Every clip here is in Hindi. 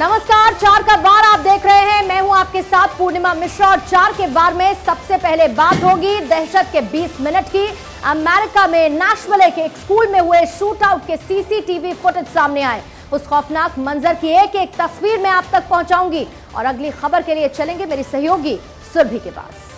नमस्कार, 4 का वार आप देख रहे हैं। मैं हूं आपके साथ पूर्णिमा मिश्रा और 4 के वार में सबसे पहले बात होगी दहशत के 20 मिनट की। अमेरिका में नैशविल के एक स्कूल में हुए शूट आउट के सीसीटीवी फुटेज सामने आए। उस खौफनाक मंजर की एक एक तस्वीर मैं आप तक पहुंचाऊंगी और अगली खबर के लिए चलेंगे मेरी सहयोगी सुरभि के पास।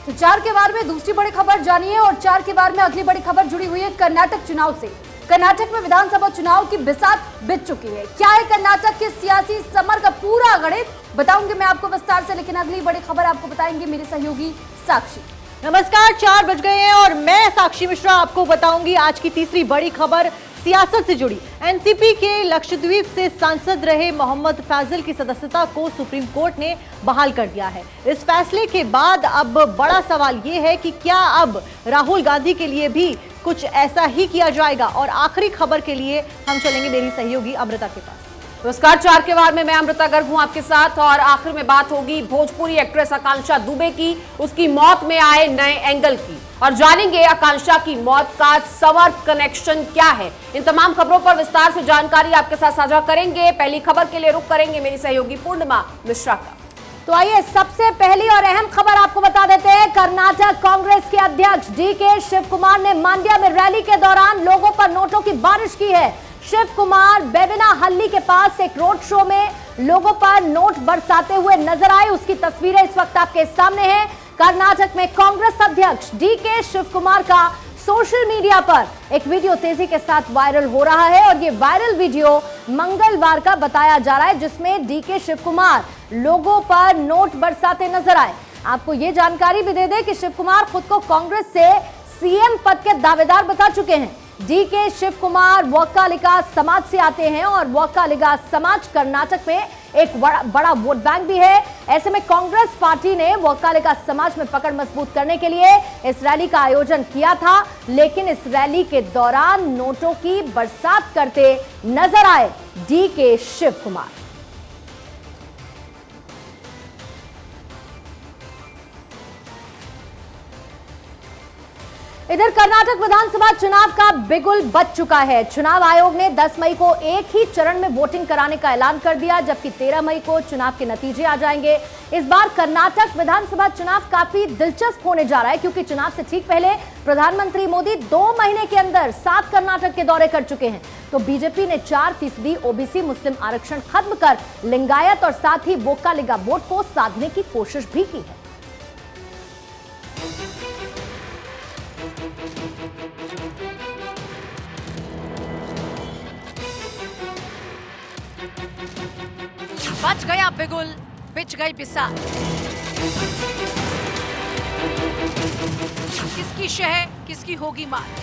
तो 4 के वार में दूसरी बड़ी खबर जानिए और 4 के वार में अगली बड़ी खबर जुड़ी हुई है कर्नाटक चुनाव से। कर्नाटक में विधानसभा चुनाव की बिसात बीत चुकी है। क्या है कर्नाटक के सियासी समर का पूरा गणित, बताऊंगी मैं आपको विस्तार से, लेकिन अगली बड़ी खबर आपको बताएंगे मेरी सहयोगी साक्षी। नमस्कार, 4 बज गए हैं और मैं साक्षी मिश्रा आपको बताऊंगी आज की तीसरी बड़ी खबर सियासत से जुड़ी। एनसीपी के लक्षद्वीप से सांसद रहे मोहम्मद फैजल की सदस्यता को सुप्रीम कोर्ट ने बहाल कर दिया है। इस फैसले के बाद अब बड़ा सवाल यह है कि क्या अब राहुल गांधी के लिए भी कुछ ऐसा ही किया जाएगा। और आखिरी खबर के लिए हम चलेंगे मेरी सहयोगी अमृता के पास। नमस्कार, 4 के वार में मैं अमृता गर्ग हूं आपके साथ और आखिर में बात होगी भोजपुरी एक्ट्रेस आकांक्षा दुबे की, उसकी मौत में आए नए एंगल की और जानेंगे आकांक्षा की मौत का समर कनेक्शन क्या है। इन तमाम खबरों पर विस्तार से जानकारी आपके साथ साझा करेंगे। पहली खबर के लिए रुख करेंगे मेरी सहयोगी पूर्णिमा मिश्रा का। तो आइए सबसे पहली और अहम खबर आपको बता देते हैं। कर्नाटक कांग्रेस के अध्यक्ष डीके शिव कुमार ने मांड्या में रैली के दौरान लोगों पर नोटों की बारिश की है। शिव कुमार बेबिनाहल्ली के पास एक रोड शो में लोगों पर नोट बरसाते हुए नजर आए। उसकी तस्वीरें इस वक्त आपके सामने हैं। कर्नाटक में कांग्रेस अध्यक्ष डीके शिव कुमार का सोशल मीडिया पर एक वीडियो तेजी के साथ वायरल हो रहा है और ये वायरल वीडियो मंगलवार का बताया जा रहा है, जिसमें डीके शिव कुमार लोगों पर नोट बरसाते नजर आए। आपको ये जानकारी भी दे दें कि शिव कुमार खुद को कांग्रेस से सीएम पद के दावेदार बता चुके हैं। डीके शिव कुमार वोक्कालिगा समाज से आते हैं और वोक्कालिगा समाज कर्नाटक में एक बड़ा वोट बैंक भी है। ऐसे में कांग्रेस पार्टी ने वोक्कालिगा समाज में पकड़ मजबूत करने के लिए इस रैली का आयोजन किया था, लेकिन इस रैली के दौरान नोटों की बरसात करते नजर आए डीके शिव कुमार। इधर कर्नाटक विधानसभा चुनाव का बिगुल बज चुका है। चुनाव आयोग ने 10 मई को एक ही चरण में वोटिंग कराने का ऐलान कर दिया, जबकि 13 मई को चुनाव के नतीजे आ जाएंगे। इस बार कर्नाटक विधानसभा चुनाव काफी दिलचस्प होने जा रहा है, क्योंकि चुनाव से ठीक पहले प्रधानमंत्री मोदी 2 महीने के अंदर 7 कर्नाटक के दौरे कर चुके हैं। तो बीजेपी ने 4% ओबीसी मुस्लिम आरक्षण खत्म कर लिंगायत और साथ ही वोक्कालिगा वोट को साधने की कोशिश भी की है। बच गया बिगुल, बिच गई बिसात। किसकी शह, किसकी होगी मात।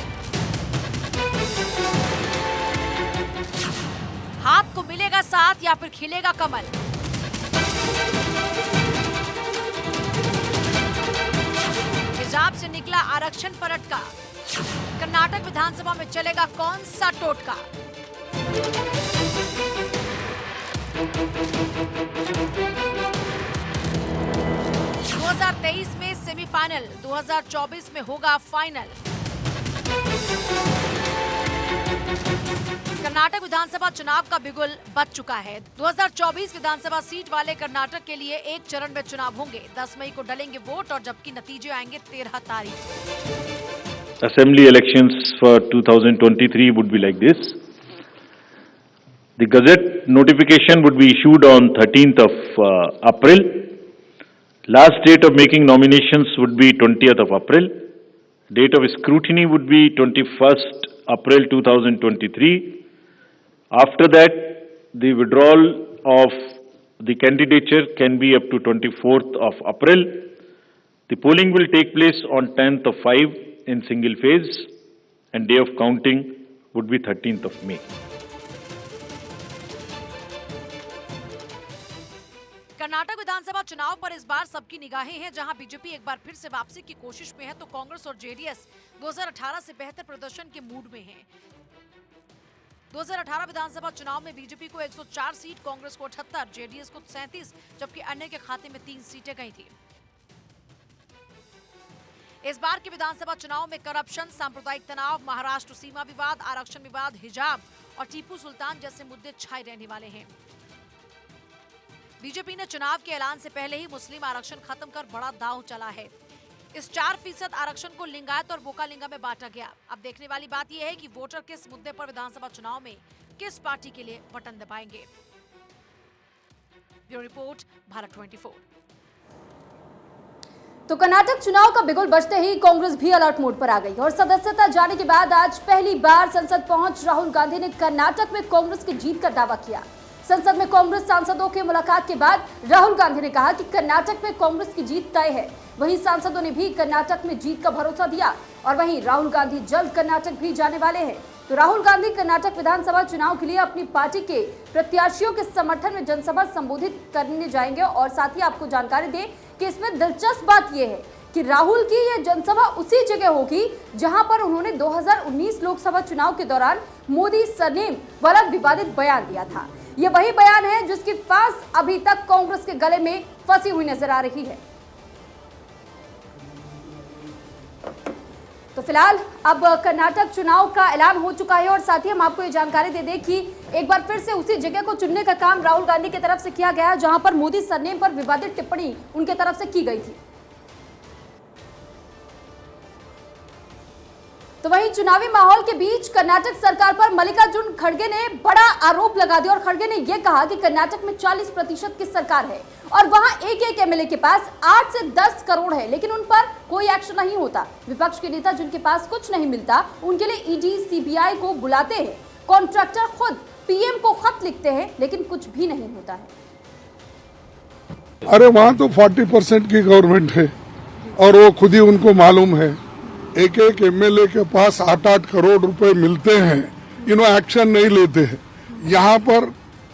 हाथ को मिलेगा साथ या फिर खिलेगा कमल। हिजाब से निकला आरक्षण पर अटका। कर्नाटक विधानसभा में चलेगा कौन सा टोटका। 2023 में सेमीफाइनल, 2024 में होगा फाइनल। कर्नाटक विधानसभा चुनाव का बिगुल बज चुका है। 2024 विधानसभा सीट वाले कर्नाटक के लिए एक चरण में चुनाव होंगे। 10 मई को डलेंगे वोट और जबकि नतीजे आएंगे 13 तारीख। Assembly elections for 2023 would be like this. The Gazette notification would be issued on 13th of April. Last date of making nominations would be 20th of April. Date of scrutiny would be 21st April 2023. After that, the withdrawal of the candidature can be up to 24th of April. The polling will take place on 10th of 5 in single phase and day of counting would be 13th of May. Karnataka विधानसभा चुनाव पर इस बार सबकी निगाहें हैं। जहां बीजेपी एक बार फिर से वापसी की कोशिश में है, तो कांग्रेस और जेडीएस 2018 से बेहतर प्रदर्शन के मूड में हैं। 2018 विधानसभा चुनाव में बीजेपी को 104 सीट, कांग्रेस को 78, जेडीएस को 37, जबकि अन्य के खाते में 3 सीटें गई थी। इस बार के विधानसभा चुनाव में करप्शन, सांप्रदायिक तनाव, महाराष्ट्र सीमा विवाद, आरक्षण विवाद, हिजाब और टीपू सुल्तान जैसे मुद्दे छाए रहने वाले हैं। बीजेपी ने चुनाव के ऐलान से पहले ही मुस्लिम आरक्षण खत्म कर बड़ा दांव चला है। इस 4% आरक्षण को लिंगायत और बोकालिंगा में बांटा गया। अब देखने वाली बात यह है कि वोटर किस मुद्दे पर विधानसभा चुनाव में किस पार्टी के लिए बटन दबाएंगे। Bureau report, Bharat 24। तो कर्नाटक चुनाव का बिगुल बजते ही कांग्रेस भी अलर्ट मोड पर आ गई और सदस्यता जाने के बाद आज पहली बार संसद पहुंच राहुल गांधी ने कर्नाटक में कांग्रेस की जीत का दावा किया। संसद में कांग्रेस सांसदों की मुलाकात के बाद राहुल गांधी ने कहा कि कर्नाटक में कांग्रेस की जीत तय है। वहीं सांसदों ने भी कर्नाटक में जीत का भरोसा दिया और वहीं राहुल गांधी जल्द कर्नाटक भी जाने वाले हैं। तो राहुल गांधी कर्नाटक विधानसभा चुनाव के लिए अपनी पार्टी के प्रत्याशियों के समर्थन में जनसभा संबोधित करने जाएंगे। और साथ ही आपको जानकारी दें कि इसमें दिलचस्प बात यह है कि राहुल की यह जनसभा उसी जगह होगी जहां पर उन्होंने 2019 लोकसभा चुनाव के दौरान मोदी सरनेम वाला विवादित बयान दिया था। यह वही बयान है जिसकी फांस अभी तक कांग्रेस के गले में फंसी हुई नजर आ रही है। तो फिलहाल अब कर्नाटक चुनाव का ऐलान हो चुका है और साथ ही हम आपको ये जानकारी दे दें कि एक बार फिर से उसी जगह को चुनने का काम राहुल गांधी की तरफ से किया गया जहां पर मोदी सरनेम पर विवादित टिप्पणी उनके तरफ से की गई थी। तो वहीं चुनावी माहौल के बीच कर्नाटक सरकार पर मल्लिकार्जुन खड़गे ने बड़ा आरोप लगा दिया और खड़गे ने यह कहा कि कर्नाटक में 40% की सरकार है और वहां एक एमएलए के पास 8 से 10 करोड़ है, लेकिन उन पर कोई एक्शन नहीं होता। विपक्ष के नेता जिनके पास कुछ नहीं मिलता उनके लिए ईडी सीबीआई को बुलाते हैं। कॉन्ट्रैक्टर खुद पीएम को खत लिखते हैं, लेकिन कुछ भी नहीं होता है। अरे वहाँ तो 40% की गवर्नमेंट है और वो खुद ही उनको मालूम है। एक एमएलए के पास 8-8 करोड़ रुपए मिलते हैं, इन्होंने एक्शन नहीं लेते हैं। यहाँ पर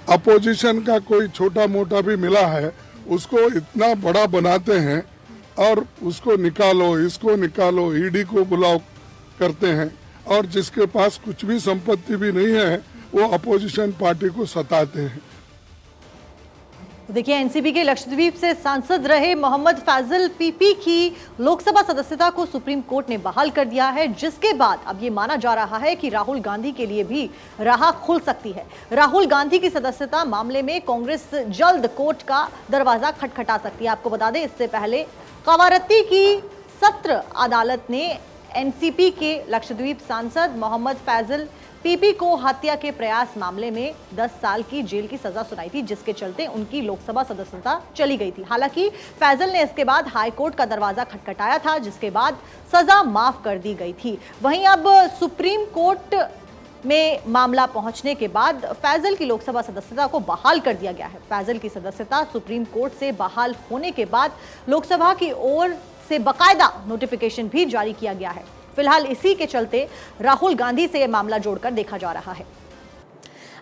अपोजिशन का कोई छोटा मोटा भी मिला है उसको इतना बड़ा बनाते हैं और उसको निकालो, इसको निकालो, ईडी को बुलाओ करते हैं और जिसके पास कुछ भी संपत्ति भी नहीं है वो अपोजिशन पार्टी को सताते हैं। देखिए, एनसीपी के लक्षद्वीप से सांसद रहे मोहम्मद फैजल पीपी की लोकसभा सदस्यता को सुप्रीम कोर्ट ने बहाल कर दिया है, जिसके बाद अब ये माना जा रहा है कि राहुल गांधी के लिए भी राह खुल सकती है। राहुल गांधी की सदस्यता मामले में कांग्रेस जल्द कोर्ट का दरवाजा खटखटा सकती है। आपको बता दें, इससे पहले कवारत्ती की सत्र अदालत ने एनसीपी के लक्षद्वीप सांसद मोहम्मद फैजल पीपी को हत्या के प्रयास मामले में 10 साल की जेल की सजा सुनाई थी, जिसके चलते उनकी लोकसभा सदस्यता चली गई थी। हालांकि फैजल ने इसके बाद हाईकोर्ट का दरवाजा खटखटाया था, जिसके बाद सजा माफ कर दी गई थी। वहीं अब सुप्रीम कोर्ट में मामला पहुंचने के बाद फैजल की लोकसभा सदस्यता को बहाल कर दिया गया है। फैजल की सदस्यता सुप्रीम कोर्ट से बहाल होने के बाद लोकसभा की ओर से बाकायदा नोटिफिकेशन भी जारी किया गया है। फिलहाल इसी के चलते राहुल गांधी से यह मामला जोड़कर देखा जा रहा है।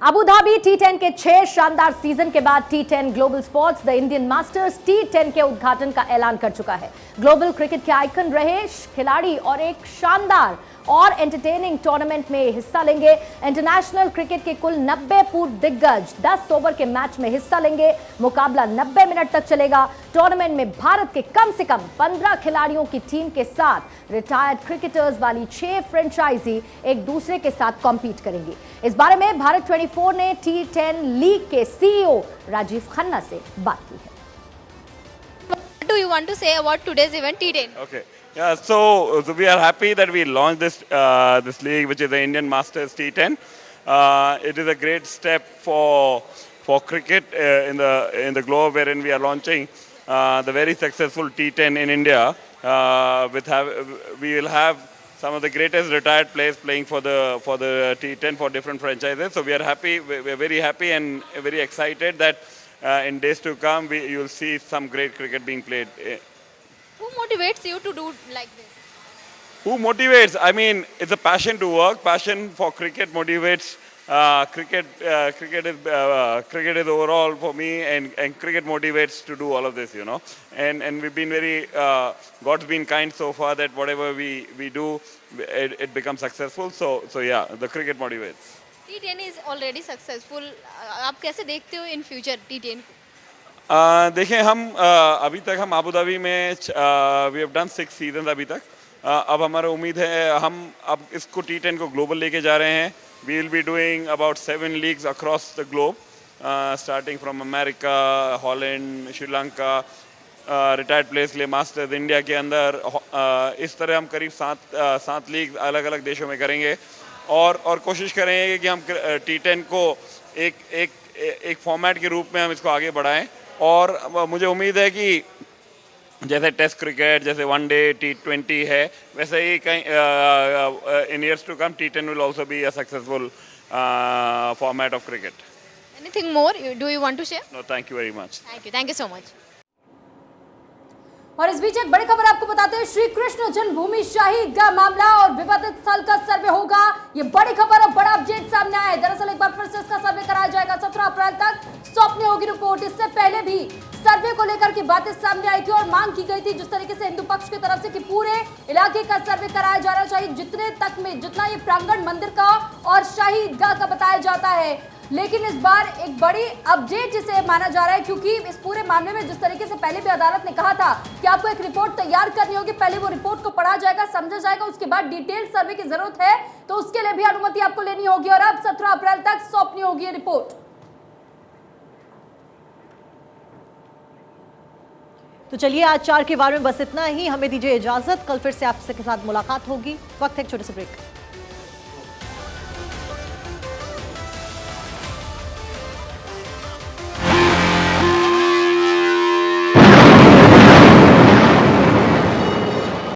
अबू धाबी T10 के 6 शानदार सीजन के बाद T10 global sports the Indian masters T10 के उद्घाटन का ऐलान कर चुका है। ग्लोबल क्रिकेट के आइकन रहे खिलाड़ी और एक शानदार और एंटरटेनिंग टूर्नामेंट में हिस्सा लेंगे। इंटरनेशनल क्रिकेट के कुल 90 पूर्व दिग्गज 10 ओवर के मैच में हिस्सा लेंगे। मुकाबला 90 मिनट तक चलेगा। टूर्नामेंट में भारत के कम से कम 15 खिलाड़ियों की टीम के साथ रिटायर्ड क्रिकेटर्स वाली 6 फ्रेंचाइजी एक दूसरे के साथ कॉम्पीट करेंगी। इस बारे में भारत 24 ने T10 लीग के सीईओ राजीव खन्ना से बात की है। What do you want to say about today's event, T10? Okay. Yeah, so we are happy that we launched this league, which is the Indian Masters T10. It is a great step for cricket in the globe, wherein we are launching the very successful T10 in India. We will have some of the greatest retired players playing for the T10 for different franchises. So we are happy. We are very happy and very excited that in days to come you will see some great cricket being played. Who motivates you to do like this? Who motivates? I mean, it's a passion to work. Passion for cricket motivates. Cricket is overall for me, and cricket motivates to do all of this, you know. And we've been very, God's been kind so far that whatever we do, it becomes successful. So yeah, the cricket motivates. T10 is already successful. आप कैसे देखते हो in future T10 को? देखें, हम अभी तक हम अबू धाबी में वी हैव डन 6 सीजन अभी तक। अब हमारा उम्मीद है हम अब इसको T10 को ग्लोबल लेके जा रहे हैं। We will be doing about 7 leagues across the globe starting from America, Holland, Sri Lanka, retired players के लिए मास्टर्स, इंडिया के अंदर इस तरह हम करीब 7 लीग अलग अलग देशों में करेंगे और कोशिश करेंगे कि हम T10 को एक फॉर्मेट के रूप में हम इसको आगे बढ़ाएं। और मुझे उम्मीद है कि जैसे टेस्ट क्रिकेट, जैसे वनडे, T20 है, वैसे ही कहीं in years to come T10 will also be a successful format of cricket. Anything more do you want to share? No, thank you very much. Thank you so much. और इस बीच एक बड़ी खबर आपको बताते हैं, श्री कृष्ण जन्मभूमि शाही ईदगाह मामला और विवादित स्थल का सर्वे होगा। ये बड़ी खबर और बड़ा अपडेट सामने आया है। दरअसल एक बार फिर से इसका सर्वे कराया जाएगा। 17 अप्रैल तक सौंपनी होगी रिपोर्ट। इससे पहले भी सर्वे को लेकर की बातें सामने आई थी और मांग की गई थी जिस तरीके से हिंदू पक्ष की तरफ से कि पूरे इलाके का सर्वे कराया जाना चाहिए, जितना ये प्रांगण मंदिर का और शाही ईदगाह का बताया जाता है। लेकिन इस बार एक बड़ी अपडेट जिसे माना जा रहा है, क्योंकि इस पूरे मामले में जिस तरीके से पहले भी अदालत ने कहा था कि आपको एक रिपोर्ट तैयार करनी होगी, पहले वो रिपोर्ट को पढ़ा जाएगा, समझा जाएगा, उसके बाद डिटेल सर्वे की जरूरत है तो उसके लिए भी अनुमति आपको लेनी होगी और अब 17 अप्रैल तक सौंपनी होगी ये रिपोर्ट। तो चलिए आज 4 के बारे में बस इतना ही। हमें दीजिए इजाजत, कल फिर से आपसे के साथ मुलाकात होगी। वक्त है एक छोटे से ब्रेक।